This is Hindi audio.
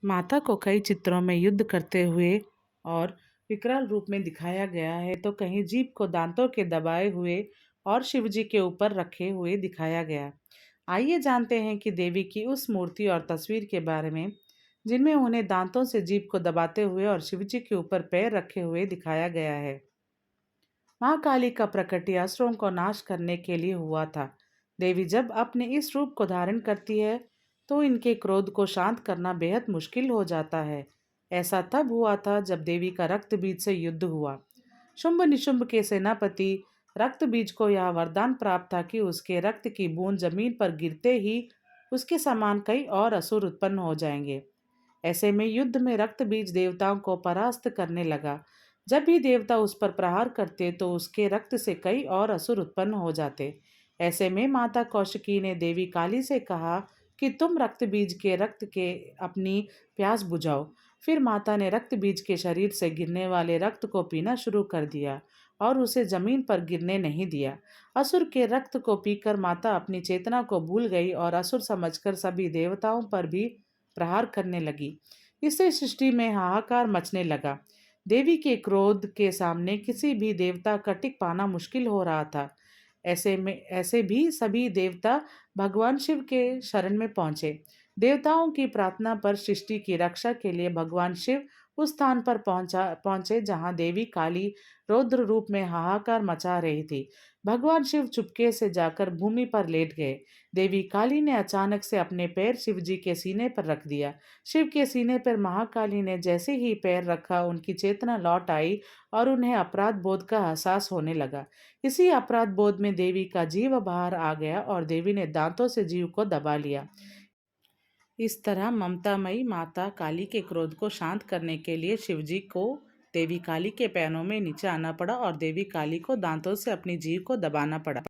माता को कई चित्रों में युद्ध करते हुए और विकराल रूप में दिखाया गया है, तो कहीं जीभ को दांतों के दबाए हुए और शिवजी के ऊपर रखे हुए दिखाया गया। आइए जानते हैं कि देवी की उस मूर्ति और तस्वीर के बारे में जिनमें उन्हें दांतों से जीभ को दबाते हुए और शिवजी के ऊपर पैर रखे हुए दिखाया गया है। माँ काली का प्रकट असुरों को नाश करने के लिए हुआ था। देवी जब अपने इस रूप को धारण करती है तो इनके क्रोध को शांत करना बेहद मुश्किल हो जाता है। ऐसा तब हुआ था जब देवी का रक्त बीज से युद्ध हुआ। शुंभ निशुंभ के सेनापति रक्त बीज को यह वरदान प्राप्त था कि उसके रक्त की बूंद जमीन पर गिरते ही उसके समान कई और असुर उत्पन्न हो जाएंगे। ऐसे में युद्ध में रक्त बीज देवताओं को परास्त करने लगा। जब भी देवता उस पर प्रहार करते तो उसके रक्त से कई और असुर उत्पन्न हो जाते। ऐसे में माता कौशिकी ने देवी काली से कहा कि तुम रक्त बीज के रक्त के अपनी प्यास बुझाओ। फिर माता ने रक्त बीज के शरीर से गिरने वाले रक्त को पीना शुरू कर दिया और उसे जमीन पर गिरने नहीं दिया। असुर के रक्त को पीकर माता अपनी चेतना को भूल गई और असुर समझकर सभी देवताओं पर भी प्रहार करने लगी। इससे सृष्टि में हाहाकार मचने लगा। देवी के क्रोध के सामने किसी भी देवता का टिक पाना मुश्किल हो रहा था। ऐसे भी सभी देवता भगवान शिव के शरण में पहुंचे। देवताओं की प्रार्थना पर सृष्टि की रक्षा के लिए भगवान शिव उस स्थान पर पहुंचे जहां देवी काली रौद्र रूप में हाहाकार मचा रही थी। भगवान शिव चुपके से जाकर भूमि पर लेट गए। देवी काली ने अचानक से अपने पैर शिवजी के सीने पर रख दिया। शिव के सीने पर महाकाली ने जैसे ही पैर रखा उनकी चेतना लौट आई और उन्हें अपराध बोध का एहसास होने लगा। इसी अपराध बोध में देवी का जीव बाहर आ गया और देवी ने दांतों से जीव को दबा लिया। इस तरह ममतामयी माता काली के क्रोध को शांत करने के लिए शिवजी को देवी काली के पैरों में नीचे आना पड़ा और देवी काली को दांतों से अपनी जीभ को दबाना पड़ा।